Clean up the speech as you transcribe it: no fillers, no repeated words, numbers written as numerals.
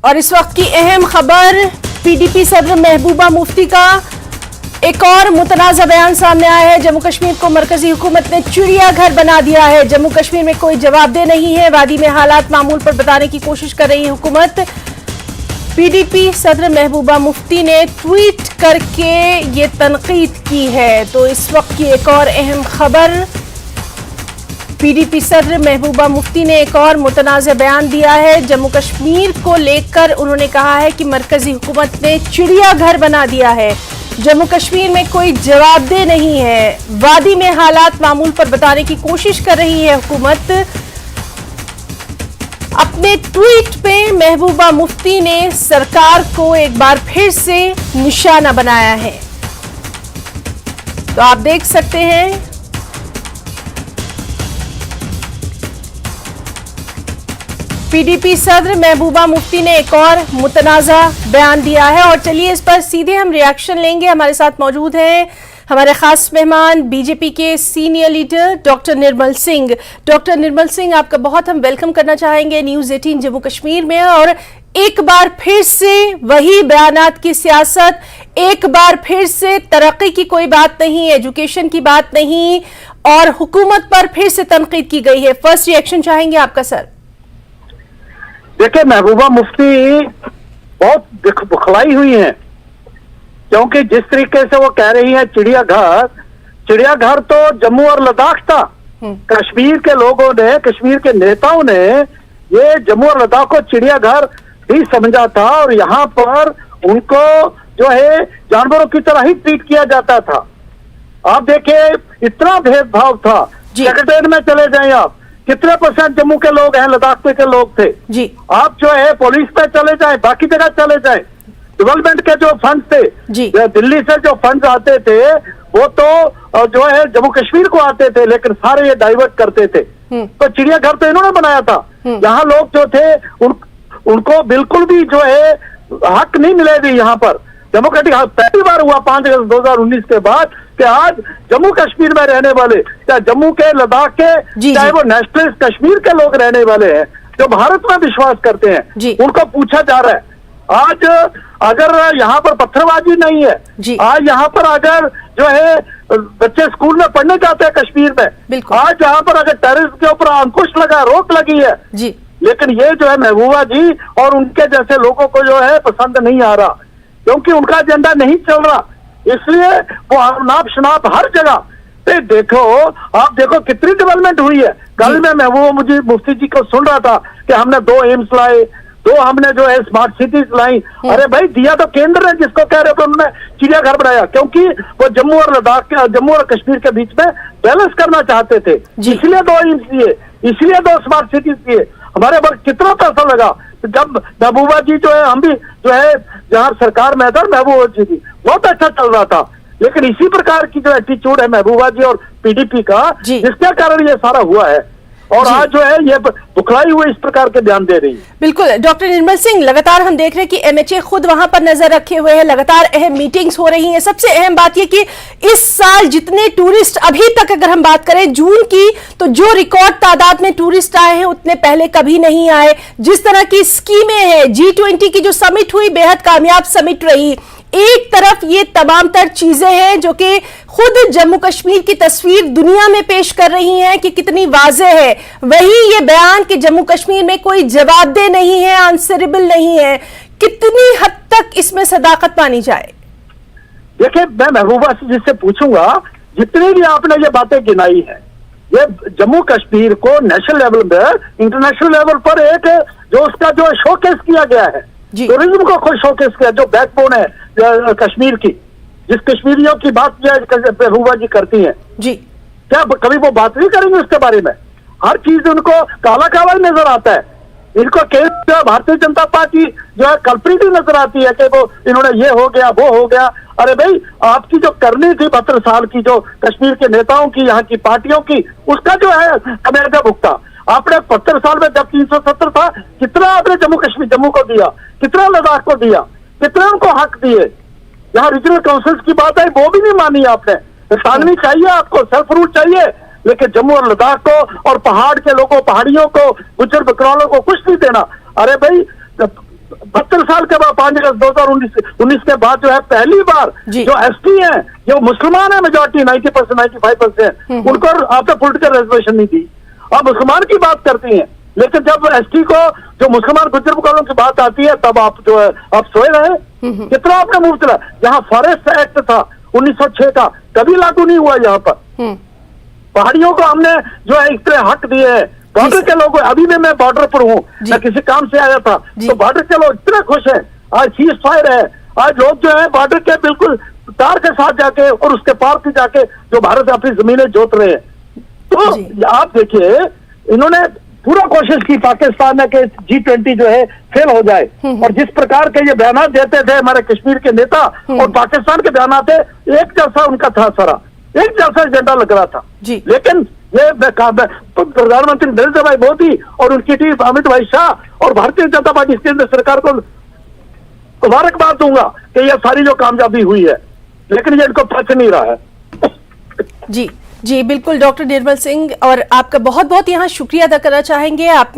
और इस वक्त की अहम खबर, पीडीपी सदर महबूबा मुफ्ती का एक और मुतनाज़ा बयान सामने आया है। जम्मू कश्मीर को मरकजी हुकूमत ने चिड़ियाघर बना दिया है। जम्मू कश्मीर में कोई जवाबदेह नहीं है। वादी में हालात मामूल पर बताने की कोशिश कर रही है हुकूमत। पीडीपी सदर महबूबा मुफ्ती ने ट्वीट करके ये तनकीद की है। तो इस वक्त की एक और अहम खबर, पीडीपी सदर महबूबा मुफ्ती ने एक और मुतनाज़ा बयान दिया है। जम्मू कश्मीर को लेकर उन्होंने कहा है कि मरकजी हुकूमत ने चिड़ियाघर बना दिया है। जम्मू कश्मीर में कोई जवाबदेह नहीं है। वादी में हालात मामूल पर बताने की कोशिश कर रही है हुकूमत। अपने ट्वीट पे महबूबा मुफ्ती ने सरकार को एक बार फिर से निशाना बनाया है। तो आप देख सकते हैं, पीडीपी सदर महबूबा मुफ्ती ने एक और मुतनाज़ा बयान दिया है। और चलिए इस पर सीधे हम रिएक्शन लेंगे। हमारे साथ मौजूद हैं हमारे खास मेहमान, बीजेपी के senior leader doctor Nirmal Singh. Doctor Nirmal Singh, आपका बहुत हम वेलकम करना चाहेंगे न्यूज़ 18 जम्मू कश्मीर में। और एक बार फिर से वही बयानात की सियासत, एक बार फिर से तरक्की की कोई बात नहीं, एजुकेशन की बात नहीं, और हुकूमत पर फिर से तनकीद की गई है। फर्स्ट रिएक्शन चाहेंगे आपका सर। देखिए, महबूबा मुफ्ती बहुत बुखलाई हुई हैं, क्योंकि जिस तरीके से वो कह रही है चिड़ियाघर तो जम्मू और लद्दाख था। कश्मीर के लोगों ने, कश्मीर के नेताओं ने ये जम्मू और लद्दाख को चिड़ियाघर ही समझा था, और यहाँ पर उनको जो है जानवरों की तरह ही ट्रीट किया जाता था। आप देखिए, इतना भेदभाव था। सेक्रेटेरिएट में चले जाएं आप, कितने % जम्मू के लोग हैं, लद्दाख के लोग थे जी। आप जो है पुलिस पे चले जाएं, बाकी जगह चले जाएं, डेवलपमेंट के जो फंड थे जी, दिल्ली से जो फंड आते थे वो तो जो है जम्मू कश्मीर को आते थे, लेकिन सारे ये डाइवर्ट करते थे। तो चिड़ियाघर तो इन्होंने बनाया था। यहाँ लोग जो थे उनको बिल्कुल भी जो है हक नहीं मिलेगी। यहाँ पर डेमोक्रेटिक पहली बार हुआ 5 अगस्त 2019 के बाद कि आज जम्मू कश्मीर में रहने वाले, या जम्मू के, लद्दाख के, चाहे वो नेशनलिस्ट कश्मीर के लोग रहने वाले हैं जो भारत में विश्वास करते हैं, उनको पूछा जा रहा है। आज अगर यहाँ पर पत्थरबाजी नहीं है, आज यहाँ पर अगर जो है बच्चे स्कूल में पढ़ने जाते हैं कश्मीर में, आज यहाँ पर अगर टेररिस्ट के ऊपर अंकुश लगा, रोक लगी है जी। लेकिन ये जो है महबूबा जी और उनके जैसे लोगों को जो है पसंद नहीं आ रहा, क्योंकि उनका एजेंडा नहीं चल रहा, इसलिए वो नाप शनाप हर जगह पे देखो। आप देखो कितनी डेवलपमेंट हुई है। कल मैं महबूबा मुफ्ती जी को सुन रहा था कि हमने 2 एम्स लाए, 2 हमने जो है स्मार्ट सिटीज लाई। अरे भाई, दिया तो केंद्र ने, जिसको कह रहे हो उन्होंने चिड़ियाघर बनाया, क्योंकि वो जम्मू और लद्दाख, जम्मू और कश्मीर के बीच में बैलेंस करना चाहते थे, इसलिए 2 एम्स दिए, इसलिए 2 स्मार्ट सिटीज दिए। हमारे पर कितना पैसा लगा। जब महबूबा जी जो है, हम भी जो है जहाँ सरकार में था, महबूबा जी भी बहुत अच्छा चल रहा था, लेकिन इसी प्रकार की जो एटीट्यूड है महबूबा जी और पीडीपी का, जिसके कारण ये सारा हुआ है। और आज जो है ये बुखलाई हुए इस प्रकार के बयान दे रही है। बिल्कुल डॉक्टर निर्मल सिंह, लगातार हम देख रहे हैं कि एमएचए खुद वहां पर नजर रखे हुए हैं, लगातार अहम मीटिंग्स हो रही हैं। सबसे अहम बात यह कि इस साल जितने टूरिस्ट अभी तक अगर हम बात करें जून की, तो जो रिकॉर्ड तादाद में टूरिस्ट आए हैं उतने पहले कभी नहीं आए। जिस तरह की स्कीमें हैं, G20 की जो समिट हुई बेहद कामयाब समिट रही। एक तरफ ये तमाम तर चीजें हैं जो कि खुद जम्मू कश्मीर की तस्वीर दुनिया में पेश कर रही हैं कि कितनी वाज़ेह है, वहीं ये बयान कि जम्मू कश्मीर में कोई जवाबदेह नहीं है, आंसरेबल नहीं है, कितनी हद तक इसमें सदाकत मानी जाए? देखिए, मैं महबूबा जी से पूछूंगा, जितनी भी आपने ये बातें गिनाई है, ये जम्मू कश्मीर को नेशनल लेवल में, इंटरनेशनल लेवल पर एक जो उसका जो शोकेस किया गया है, टूरिज्म को खुद शोकेस किया, जो बैकबोन है कश्मीर की, जिस कश्मीरियों की बात महबूबा जी करती हैं जी, क्या कभी वो बात नहीं करेंगे उसके बारे में? हर चीज उनको काला काला नजर आता है। इनको केंद्र भारतीय जनता पार्टी जो है कल्प्रिट नजर आती है कि वो इन्होंने ये हो गया, वो हो गया। अरे भाई, आपकी जो करनी थी 72 साल की, जो कश्मीर के नेताओं की, यहाँ की पार्टियों की, उसका जो है कमेजा भुगता आपने 72 साल में। जब 370 था, कितना आपने जम्मू को दिया, कितना लद्दाख को दिया, कितने उनको हक दिए। यहाँ रीजनल काउंसिल्स की बात है, वो भी नहीं मानी आपने। इकॉनमी चाहिए आपको, सेल्फ रूल चाहिए, लेकिन जम्मू और लद्दाख को और पहाड़ के लोगों, पहाड़ियों को, गुज्जर बकरवालों को कुछ नहीं देना। अरे भाई, 72 साल के बाद 5 अगस्त 2019 के बाद जो है पहली बार जी। जो एसटी है, जो मुसलमान है मेजोरिटी 90% 95%, उनको आपने पॉलिटिकल रिजर्वेशन नहीं दी। आप मुसलमान की बात करती हैं, लेकिन जब एसटी को जो मुसलमान गुज्जर मुकालों की बात आती है तब आप जो है आप सोए रहे। कितना आपने मुंह चला। यहाँ फॉरेस्ट एक्ट था 1906 का, कभी लागू नहीं हुआ यहाँ पर। पहाड़ियों को हमने जो है इतने हक दिए हैं। बॉर्डर के लोग, अभी भी मैं बॉर्डर पर हूँ, मैं किसी काम से आया था, तो बॉर्डर के लोग इतने खुश हैं। आज सीज फायर है, आज लोग जो है बॉर्डर के बिल्कुल तार के साथ जाके और उसके पार से जाके जो भारत अपनी जमीनें जोत रहे हैं। तो आप देखिए, इन्होंने पूरा कोशिश की पाकिस्तान ने कि G20 जो है फेल हो जाए, और जिस प्रकार के ये बयान देते थे हमारे कश्मीर के नेता और पाकिस्तान के बयान थे, एक जैसा उनका था, सारा एक जैसा एजेंडा लग रहा था। लेकिन ये प्रधानमंत्री नरेंद्र भाई मोदी और उनकी टीम अमित भाई शाह और भारतीय जनता पार्टी केंद्र सरकार को मुबारकबाद दूंगा कि यह सारी जो कामयाबी हुई है, लेकिन ये इनको पच नहीं रहा है। जी जी बिल्कुल डॉक्टर निर्मल सिंह, और आपका बहुत बहुत यहाँ शुक्रिया अदा करना चाहेंगे। आपने